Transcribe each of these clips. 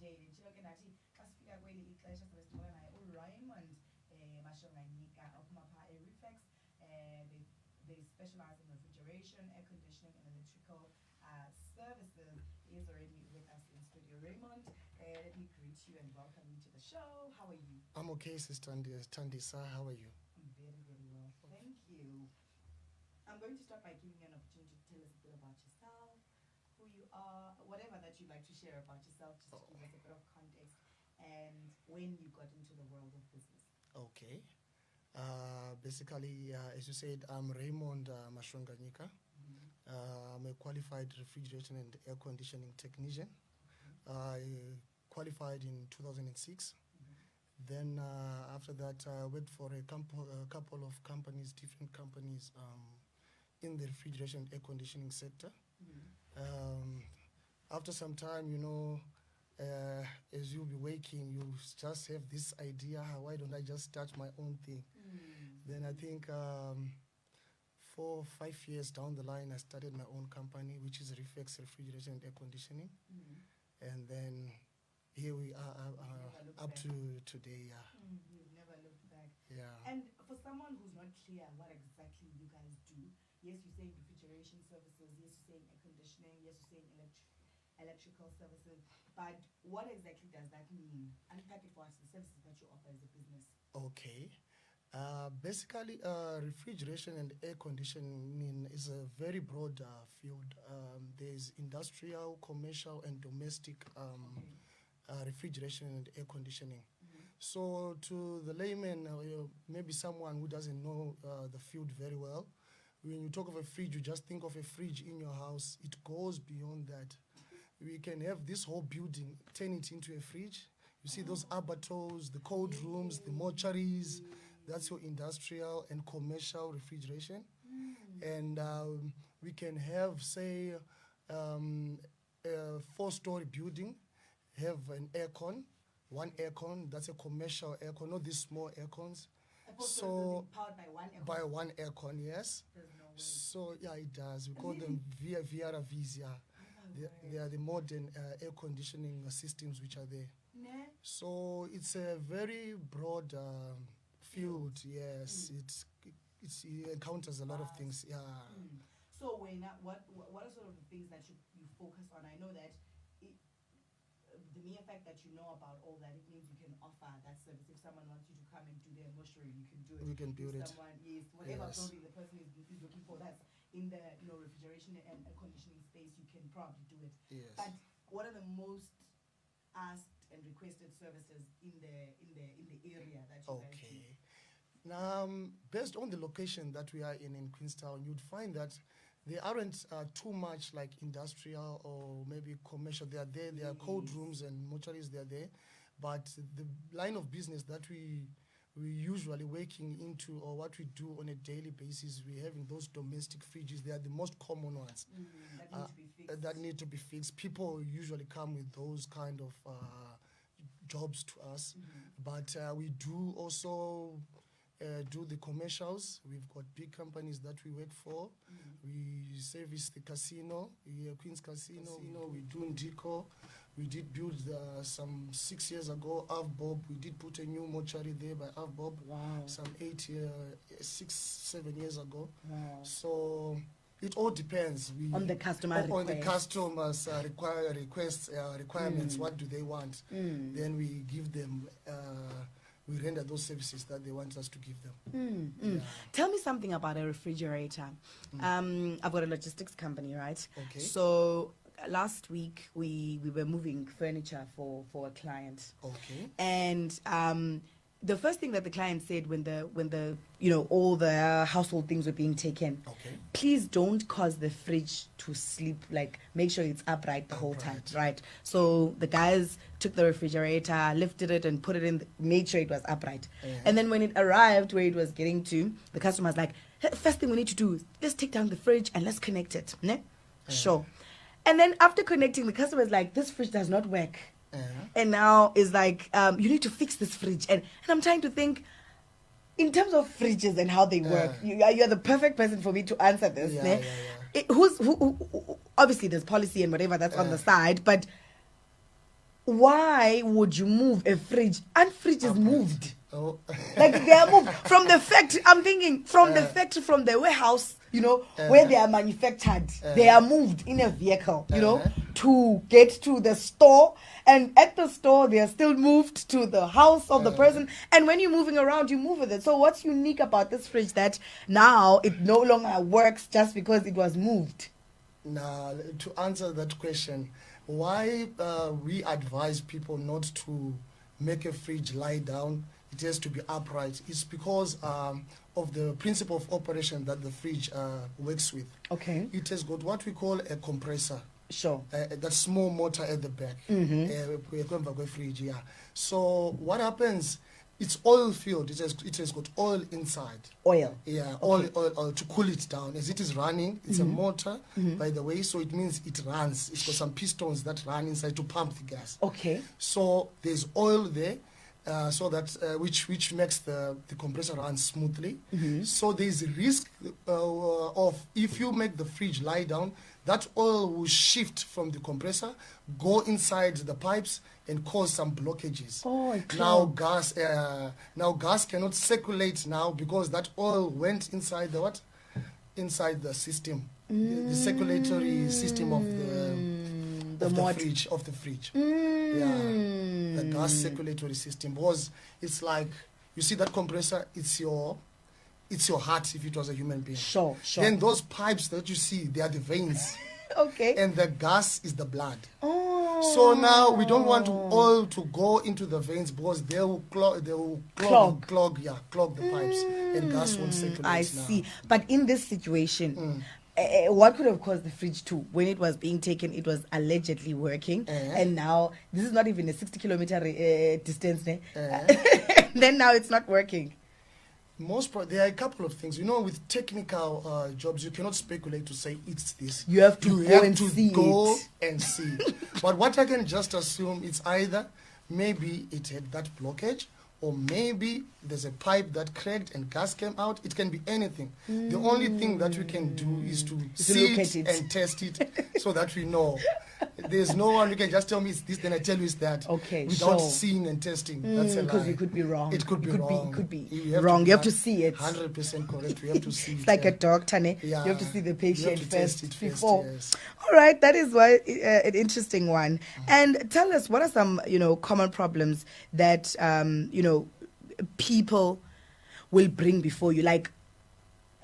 daily. Nje nathi xa sifika kweli ixesha sobe sibona naye uRaymond Mashonganyika ophuma pha eRefex. They specialize in refrigeration, air conditioning, and electrical services. He is already with us in studio. Raymond, let me greet you and welcome you to the show. How are you? I'm okay, Sister Thandisa. How are you? I'm very, very well. Thank you. I'm going to start by giving you an opportunity to tell us a bit about yourself, who you are, whatever that you'd like to share about yourself, just to give us a bit of context, and when you got into the world of business. Okay. Basically, as you said, I'm Raymond Mashonganyika. I'm a qualified refrigeration and air conditioning technician. I qualified in 2006. Then after that, I worked for a couple of companies, different companies in the refrigeration and air conditioning sector. After some time, as you'll be waking, you just have this idea, why don't I just start my own thing? Then I think 4 or 5 years down the line, I started my own company, which is Refex Refrigeration and Air Conditioning. And then here we are up to today. You've never looked back. Yeah. And for someone who's not clear what exactly you guys do, yes, you're saying refrigeration services, yes, you're saying air conditioning, yes, you're saying electrical services, but what exactly does that mean? Unpack it for us, the services that you offer as a business. Okay. Basically, refrigeration and air conditioning is a very broad field. There's industrial, commercial, and domestic refrigeration and air conditioning. So to the layman, maybe someone who doesn't know the field very well, when you talk of a fridge, you just think of a fridge in your house. It goes beyond that. We can have this whole building, turn it into a fridge. You see those abattoirs, the cold rooms, the mortuaries. That's your industrial and commercial refrigeration. And we can have, say, a 4-story building, have an aircon, one aircon, that's a commercial aircon, not these small aircons. So powered by one aircon? By one aircon, yes. There's no way. So, yeah, it does. We call them VRVs, yeah. They are the modern air conditioning systems which are there. So it's a very broad field, yes. It encounters a lot of things, yeah. So what are sort of the things that you focus on? I know that the mere fact that you know about all that, it means you can offer that service. If someone wants you to come and do their mortuary, you can do it. We can build it. Yes, whatever building the person is looking for, that's in the refrigeration and air conditioning space, you can probably do it. Yes. But what are the most asked and requested services in the area that you guys do? Now, based on the location that we are in Queenstown, you'd find that they aren't too much like industrial or maybe commercial. They are there. There are cold rooms and mortuaries. They are there. But the line of business that we usually working into, or what we do on a daily basis, we having those domestic fridges. They are the most common ones that need to be fixed. People usually come with those kind of jobs to us. But we do also do the commercials. We've got big companies that we work for. We service the casino, Queen's Casino. We do Ndiko. We did build some 6 years ago, Avbob. We did put a new mortuary there by Avbob. Some 6, 7 years ago. So it all depends. On the customer on the customers' requirements. What do they want? Then we give them. We render those services that they want us to give them. Yeah. Tell me something about a refrigerator. I've got a logistics company, right? Okay. So last week we were moving furniture for a client. Okay. And the first thing that the client said when the all the household things were being taken, please don't cause the fridge to sleep, like make sure it's upright the whole time, right? So the guys took the refrigerator, lifted it and put it in, made sure it was upright. And then when it arrived where it was getting to, the customer was like, hey, first thing we need to do is let's take down the fridge and let's connect it. Sure. And then after connecting, the customer is like, this fridge does not work. And now is like, you need to fix this fridge. And I'm trying to think, in terms of fridges and how they work, you're the perfect person for me to answer this. Who obviously there's policy and whatever that's on the side, but why would you move a fridge? And fridge is moved. Oh. Like they are moved from the factory. I'm thinking from the factory, from the warehouse, where they are manufactured. They are moved in a vehicle, to get to the store. And at the store, they are still moved to the house of the person. And when you're moving around, you move with it. So what's unique about this fridge that now it no longer works just because it was moved? Now, to answer that question, why we advise people not to make a fridge lie down, it has to be upright, it's because of the principle of operation that the fridge works with. Okay. It has got what we call a compressor. Sure. That small motor at the back. Fridge, yeah. So what happens, it's oil filled. It has got oil inside. Oil. Yeah, oil to cool it down. As it is running, it's a motor, by the way, so it means it runs. It's got some pistons that run inside to pump the gas. Okay. So there's oil there, so that which makes the compressor run smoothly. So there's a risk of, if you make the fridge lie down, that oil will shift from the compressor, go inside the pipes, and cause some blockages. Oh, now gas cannot circulate now because that oil went inside the what? Inside the system, the circulatory system of the fridge. Yeah, the gas circulatory system. Because it's like, you see that compressor, it's your heart if it was a human being. Sure. Then those pipes that you see, they are the veins. Okay. And the gas is the blood. Oh. So now we don't want oil to go into the veins because they will clog the pipes, and gas won't circulate. I see. But in this situation, what could have caused the fridge to, when it was being taken, it was allegedly working, and now this is not even a 60-kilometer distance, then now it's not working. There are a couple of things. With technical jobs, you cannot speculate to say it's this. You have to go and see. But what I can just assume, it's either maybe it had that blockage, or maybe there's a pipe that cracked and gas came out. It can be anything. The only thing that we can do is to see it and test it so that we know. There's no one who can just tell me it's this, then I tell you it's that. Okay, without seeing and testing. That's a lie. Because you could be wrong. It could be wrong. It could be wrong. You have to see it. 100% correct. We have to see it. It's like a doctor, ne? Yeah. You have to see the patient first before. Yes. All right, that is why an interesting one. And tell us, what are some common problems that people will bring before you, like.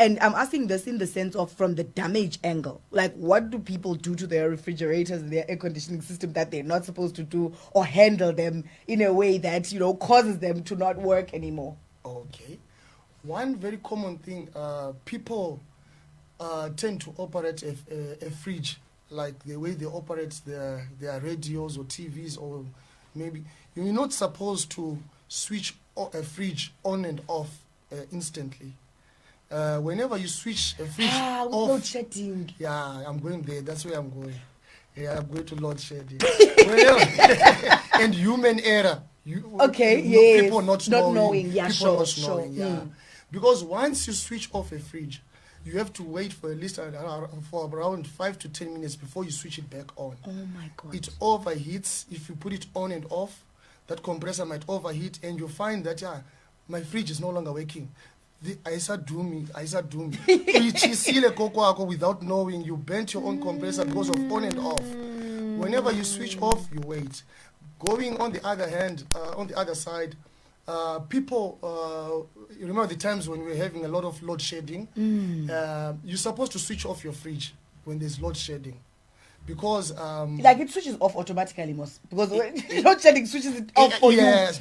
And I'm asking this in the sense of from the damage angle. Like, what do people do to their refrigerators and their air conditioning system that they're not supposed to do, or handle them in a way that, causes them to not work anymore? Okay. One very common thing, people tend to operate a fridge like the way they operate their radios or TVs, or maybe you're not supposed to switch a fridge on and off instantly. Whenever you switch a fridge off, load shedding. Yeah, I'm going there. That's where I'm going. Yeah, I'm going to load shedding. And human error. People not knowing. Yeah, people sure. knowing. Yeah. Because once you switch off a fridge, you have to wait for at least for around 5 to 10 minutes before you switch it back on. Oh my God. It overheats if you put it on and off. That compressor might overheat, and you find that my fridge is no longer working. Without knowing, you bent your own compressor because of on and off. Whenever you switch off, you wait. Going on the other hand, on the other side, people, you remember the times when we were having a lot of load shedding? You're supposed to switch off your fridge when there's load shedding. Because like it switches off automatically, because load shedding switches it off for you. Yes,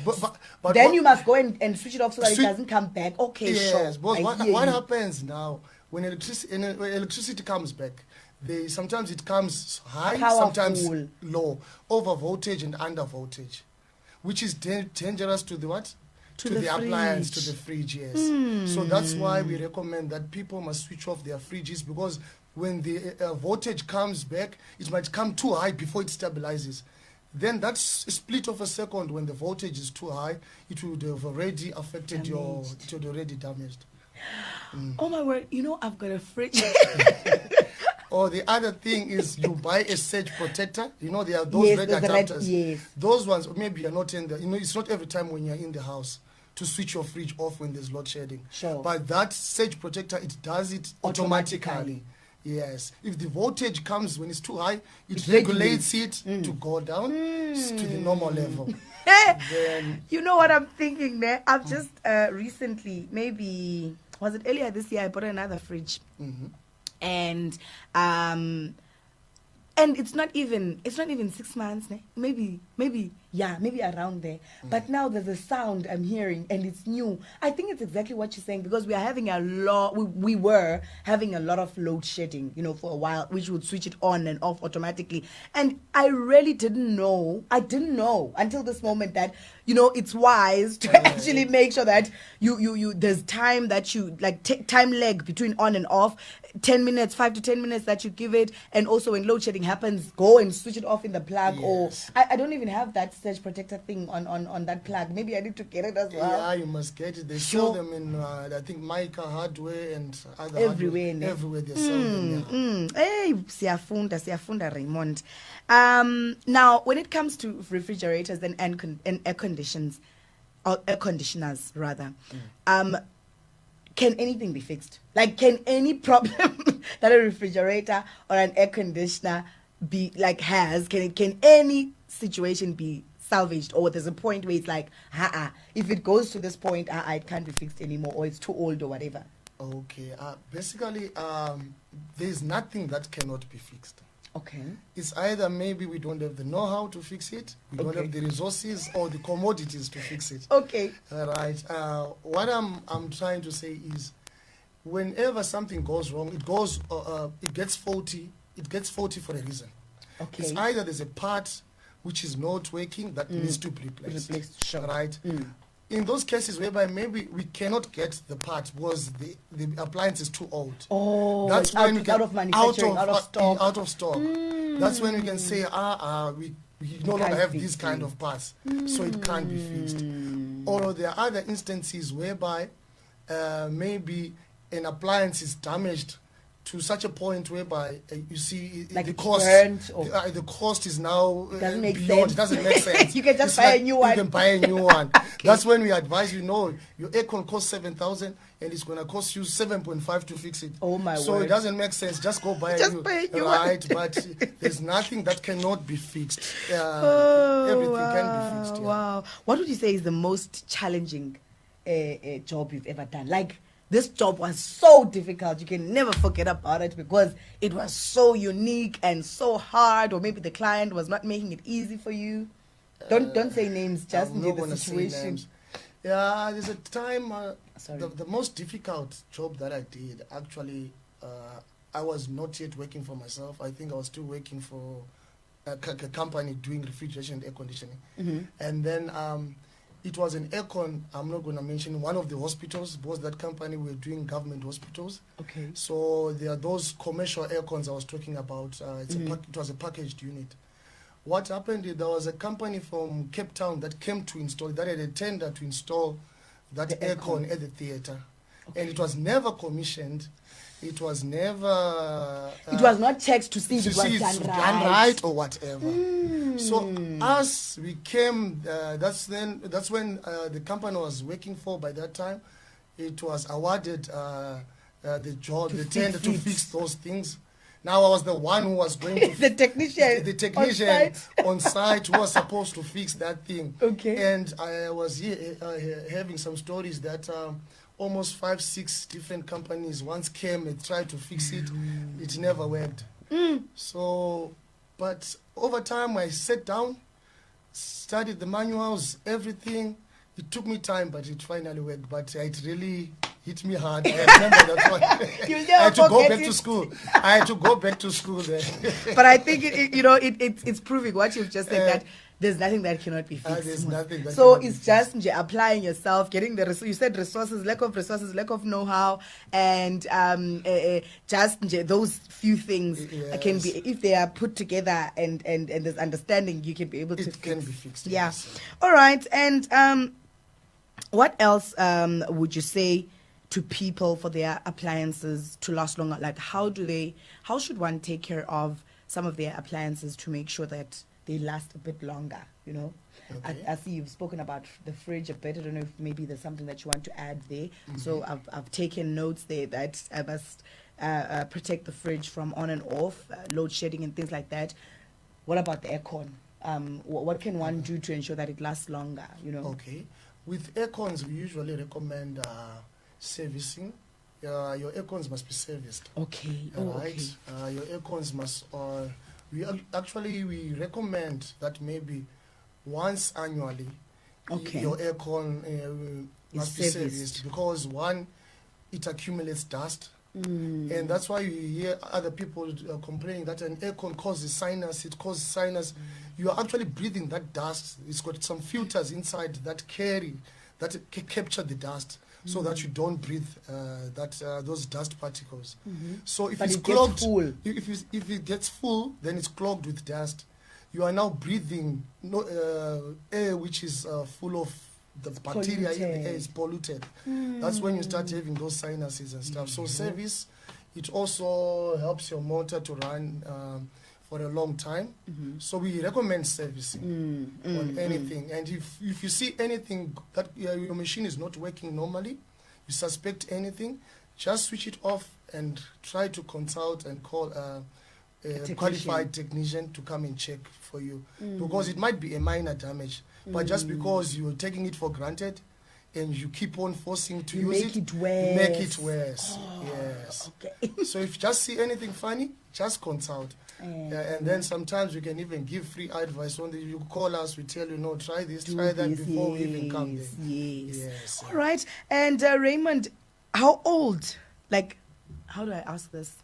but then you must go and switch it off so that it doesn't come back. Okay, yes, sure. But what happens now when electricity comes back? Sometimes it comes high, Powerful. Sometimes low, over voltage and under voltage, which is dangerous to the what? To the appliance, to the fridge. Yes. So that's why we recommend that people must switch off their fridges, because when the voltage comes back, it might come too high before it stabilizes. Then that's a split of a second. When the voltage is too high, it would have already affected it would already damaged. Oh my word! I've got a fridge. Or the other thing is you buy a surge protector. You know, there are those Yes, red those red- adapters. yes. Those ones, maybe you're not in the, it's not every time when you're in the house to switch your fridge off when there's load shedding. Sure. But that surge protector, it does it automatically. Yes. If the voltage comes when it's too high, it regulates it to go down to the normal level. Then, you know what I'm thinking there? I've just recently, maybe, was it earlier this year, I bought another fridge. And it's not even 6 months, ne? maybe around there. But now there's a sound I'm hearing and it's new. I think it's exactly what you're saying, because we are having we were having a lot of load shedding, for a while, which would switch it on and off automatically. And I really didn't know until this moment that it's wise to actually make sure that you there's time that you like time lag between on and off, 10 minutes, 5 to 10 minutes that you give it. And also when load shedding happens, go and switch it off in the plug. Yes. Or I don't even have that surge protector thing on that plug. Maybe I need to get it as well. Yeah, you must get it. They sell them in I think Mica hardware and other everywhere. Everywhere they sell them. Hey, siyafunda Raymond. Now when it comes to refrigerators and air conditions, or air conditioners rather, can anything be fixed? Like, can any problem that a refrigerator or an air conditioner can any situation be salvaged? Or there's a point where it's like, if it goes to this point, it can't be fixed anymore, or it's too old or whatever? Okay. Basically, there's nothing that cannot be fixed. Okay. It's either maybe we don't have the know-how to fix it, we don't have the resources or the commodities to fix it. Okay. All right. What I'm trying to say is, whenever something goes wrong, it gets faulty. It gets faulty for a reason. Okay. It's either there's a part which is not working that needs to be replaced. Sure. Right. In those cases whereby maybe we cannot get the part because the appliance is too old. Oh, that's when we can, out of manufacturing, out of stock. That's when we can say, we no longer have these kind of parts, so it can't be fixed. Or there are other instances whereby maybe an appliance is damaged to such a point whereby you see like the cost is now doesn't make beyond. sense. It doesn't make sense. You can just buy a new one. You can buy a new one. Okay. That's when we advise your aircon costs 7,000 and it's going to cost you 7.5 to fix it. Oh my So word. it doesn't make sense. Just go buy a new one. Right, but there's nothing that cannot be fixed. Everything can be fixed. Yeah. Wow. What would you say is the most challenging job you've ever done? Like, this job was so difficult, you can never forget about it because it was so unique and so hard, or maybe the client was not making it easy for you. Don't say names, just I'm the not gonna situation. say names. Yeah, there's a time, the most difficult job that I did, actually, I was not yet working for myself. I think I was still working for a company doing refrigeration and air conditioning. And then it was an aircon, I'm not going to mention one of the hospitals, because that company were doing government hospitals. Okay. So there are those commercial aircons I was talking about. It was a packaged unit. What happened is there was a company from Cape Town that came to install, that had a tender to install that aircon at the theatre. Okay. And it was never commissioned. It was never... it was not checked to see if it was done right or whatever. So us, we came, that's when the company I was working for by that time, it was awarded the job, the tender to fix those things. Now I was the one who was going to... the technician on site who was supposed to fix that thing. Okay. And I was here having some stories that... almost 5-6 different companies once came and tried to fix it. It never worked. So, but over time I sat down, studied the manuals, everything. It took me time, but it finally worked. But it really hit me hard. I remember that one. I had to go back to school. I had to go back to school there. But I think it's proving what you've just said, that there's nothing that cannot be fixed. There's nothing that so cannot it's be just applying yourself, getting the you said resources, lack of know-how, and just those few things can be, if they are put together and there's understanding, you can be able to fix. It can be fixed. Yeah. Yes. All right. And what else would you say to people for their appliances to last longer? Like, how should one take care of some of their appliances to make sure that they last a bit longer, you know? Okay. I see you've spoken about the fridge a bit. I don't know if maybe there's something that you want to add there. So I've taken notes there that I must protect the fridge from on and off, load shedding and things like that. What about the aircon? What can one do to ensure that it lasts longer, you know? Okay. With aircons, we usually recommend servicing. Your aircons must be serviced. Okay. Right. Your aircons must. We recommend that maybe once annually, your aircon must be serviced, because one, it accumulates dust. And that's why you hear other people complaining that an aircon causes sinus. It causes sinus. You are actually breathing that dust. It's got some filters inside that capture the dust, so that you don't breathe those dust particles. So if it's clogged, if it gets full, then it's clogged with dust. You are now breathing air which is full of the bacteria in the air, is polluted. That's when you start having those sinuses and stuff. So service, it also helps your motor to run for a long time. So we recommend servicing on anything. And if you see anything that your machine is not working normally, you suspect anything, just switch it off and try to consult and call a qualified technician to come and check for you, because it might be a minor damage, but just because you're taking it for granted and you keep on forcing to use it, you make it worse. Yes. Okay. So if you just see anything funny, just consult. And then sometimes we can even give free advice. When you call us, we tell you, no, try this, try that, before we even come there. Yes. All right. And Raymond, how old? Like, how do I ask this?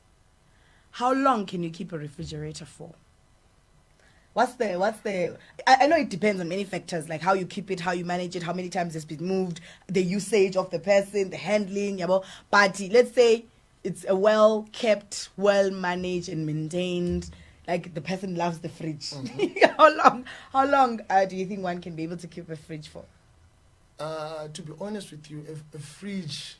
How long can you keep a refrigerator for? What's the I know it depends on many factors, like how you keep it, how you manage it, how many times it's been moved, the usage of the person, the handling, but let's say it's a well kept, well managed and maintained, like the person loves the fridge. How long do you think one can be able to keep a fridge for? To be honest with you, a fridge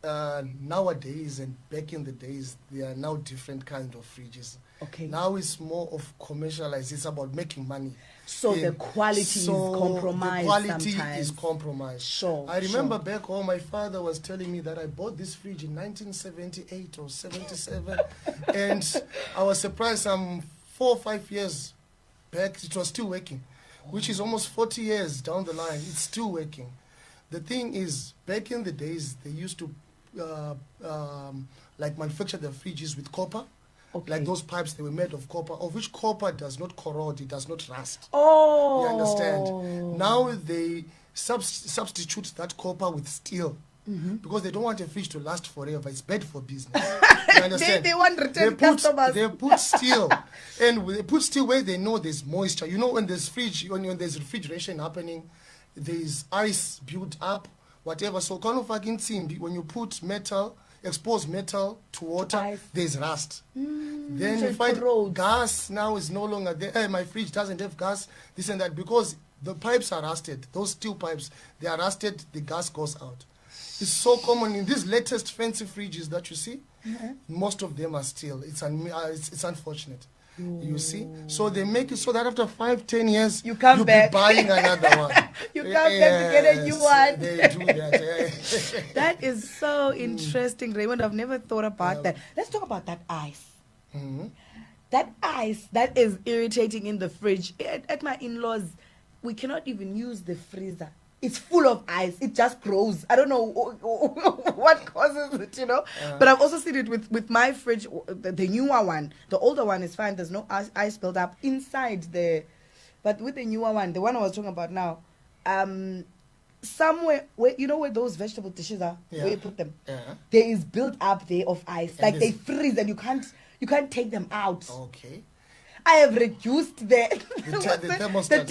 nowadays and back in the days, there are now different kinds of fridges. Okay. Now it's more of commercialized. It's about making money. So the quality is compromised. The quality sometimes. is compromised. Sure. I remember back home, my father was telling me that I bought this fridge in 1978 or 77, and I was surprised. 4 or 5 years back, it was still working, which is almost 40 years down the line. It's still working. The thing is, back in the days, they used to manufacture their fridges with copper. Okay. Like those pipes, they were made of copper, of which copper does not corrode, it does not rust. Oh. You understand? Now they substitute that copper with steel, because they don't want a fridge to last forever. It's bad for business. You understand? they want return customers. They put steel, and they put steel where they know there's moisture. You know, when there's refrigeration happening, there's ice built up, whatever. So kind of like in Simbi, when you put exposed metal to water, there's rust. Then you find gas now is no longer there. Hey, my fridge doesn't have gas, this and that, because the pipes are rusted. Those steel pipes, they are rusted, the gas goes out. It's so common in these latest fancy fridges that you see. Most of them are steel. It's unfortunate. You see, so they make it so that after 5-10 years you'll be buying another one. You come back to get a new one. They do that. That is so interesting, Raymond. I've never thought about that. Let's talk about that ice. That ice that is irritating in the fridge. At my in-laws, we cannot even use the freezer. It's full of ice. It just grows. I don't know what causes it, But I've also seen it with my fridge, the newer one. The older one is fine. There's no ice built up inside but with the newer one, the one I was talking about now, somewhere where those vegetable dishes are, where you put them, there is built up there of ice. And like they freeze and you can't take them out. Okay. I have reduced the thermostat.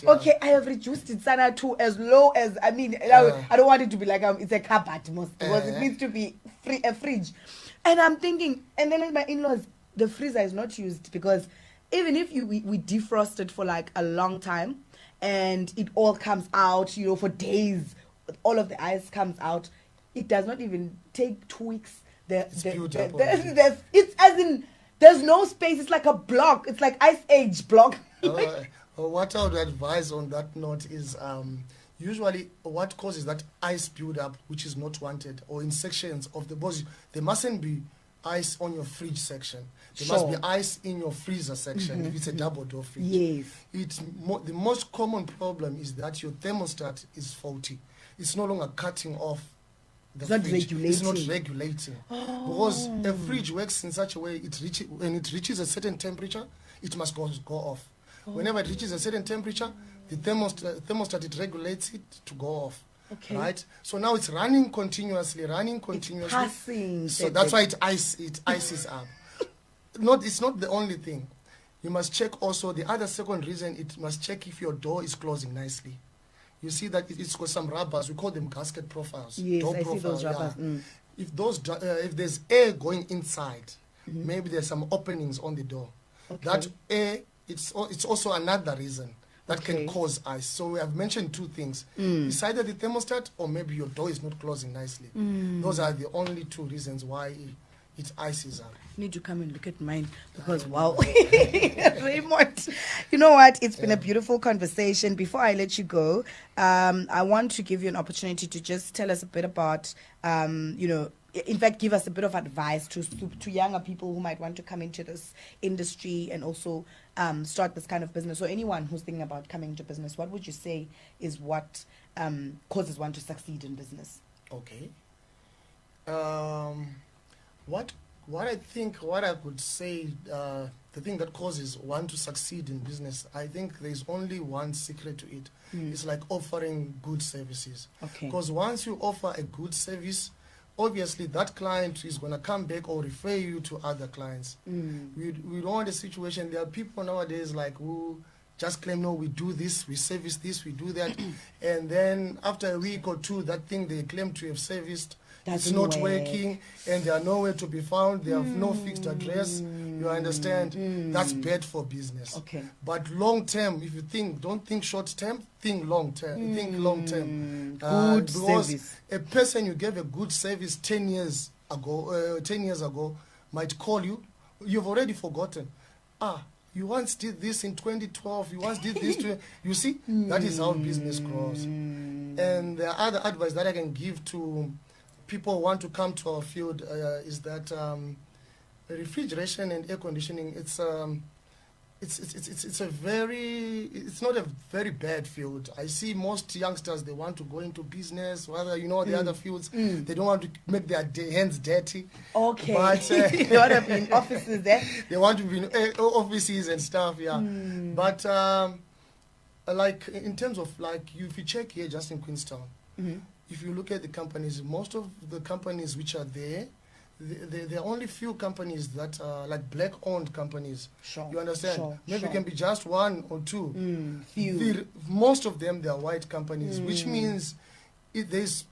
Okay, I have reduced it, Sana, to as low as, I don't want it to be like it's a cupboard, because it needs to be a fridge. And I'm thinking, and then my in-laws, the freezer is not used, because even if we defrost it for like a long time, and it all comes out, for days, all of the ice comes out. It does not even take 2 weeks. It's built up already. It's as in there's no space. It's like a block. It's like ice age block. What I would advise on that note is usually what causes that ice build up, which is not wanted, or in sections of the body, there mustn't be ice on your fridge section. There must be ice in your freezer section if it's a double door fridge. Yes. The most common problem is that your thermostat is faulty. It's no longer cutting off the fridge. It's not regulating. Because a fridge works in such a way, when it reaches a certain temperature, it must go off. Whenever it reaches a certain temperature, the thermostat, it regulates it to go off. Okay. Right? So now it's running continuously. It's passing. So that's why it ices up. It's not the only thing. You must check also, the other second reason, it must check if your door is closing nicely. You see that it's got some rubbers, we call them gasket profiles. Yes, door I profile, see those rubbers. Yeah. If there's air going inside, maybe there's some openings on the door. Okay. That air, it's also another reason that can cause ice. So we have mentioned two things. It's either the thermostat or maybe your door is not closing nicely. Those are the only two reasons why it ices up. You need to come and look at mine because wow. Raymond, you know what? It's been a beautiful conversation. Before I let you go, I want to give you an opportunity to just tell us a bit about, in fact, give us a bit of advice to younger people who might want to come into this industry and also start this kind of business, or anyone who's thinking about coming into business. What would you say is what causes one to succeed in business? Okay. What I could say, the thing that causes one to succeed in business, I think there's only one secret to it. It's like offering good services. Okay. Because once you offer a good service, obviously that client is going to come back or refer you to other clients. We don't want a situation, there are people nowadays like who just claim, no, we do this, we service this, we do that. And then after a week or two, that thing they claim to have serviced, it's not working, and they are nowhere to be found. They have no fixed address. You understand? That's bad for business. Okay. But long term, if you don't think short term, think long term. Think long term. Good because service. A person you gave a good service 10 years ago might call you. You've already forgotten. You once did this in 2012. You once did this. You see, that is how business grows. And the other advice that I can give to people who want to come to our field is that refrigeration and air conditioning, it's not a very bad field. I see most youngsters, they want to go into business, whether the other fields, they don't want to make their hands dirty. Okay. But they want to be in offices there. They want to be in offices and stuff, yeah. But like in terms of if you check here just in Queenstown, if you look at the companies, most of the companies which are there, there are only few companies that are like black-owned companies. Sure. You understand? Sure. Maybe it can be just one or two. Few. Most of them, they are white companies, which means there's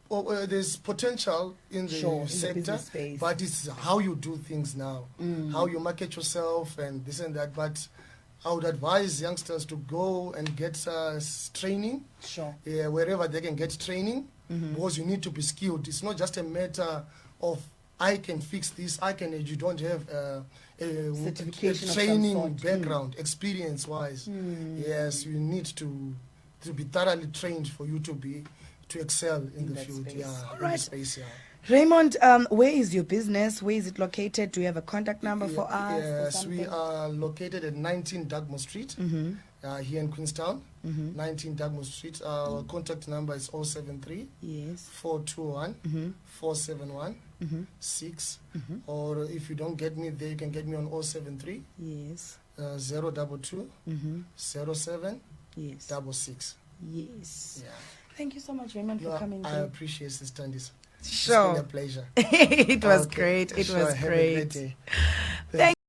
potential in the sector, but it's how you do things now, how you market yourself and this and that. But I would advise youngsters to go and get training, wherever they can get training, because you need to be skilled. It's not just a matter of I can fix this, you don't have a training background, experience-wise. Yes, you need to be thoroughly trained for you to excel in the field. Space. Yeah, all in right. the space, yeah. Raymond, where is your business? Where is it located? Do you have a contact number for us? Yes, we are located at 19 Dugmore Street, here in Queenstown. 19 Dugmore Street. Our contact number is 073 421 471 6. Or if you don't get me there, you can get me on 073 022 07 66. Yes. Yeah. Thank you so much, Raymond, for coming. I appreciate this, Thandisa. Sure. It's been a pleasure. It was great. It was Have great. a great day. Thank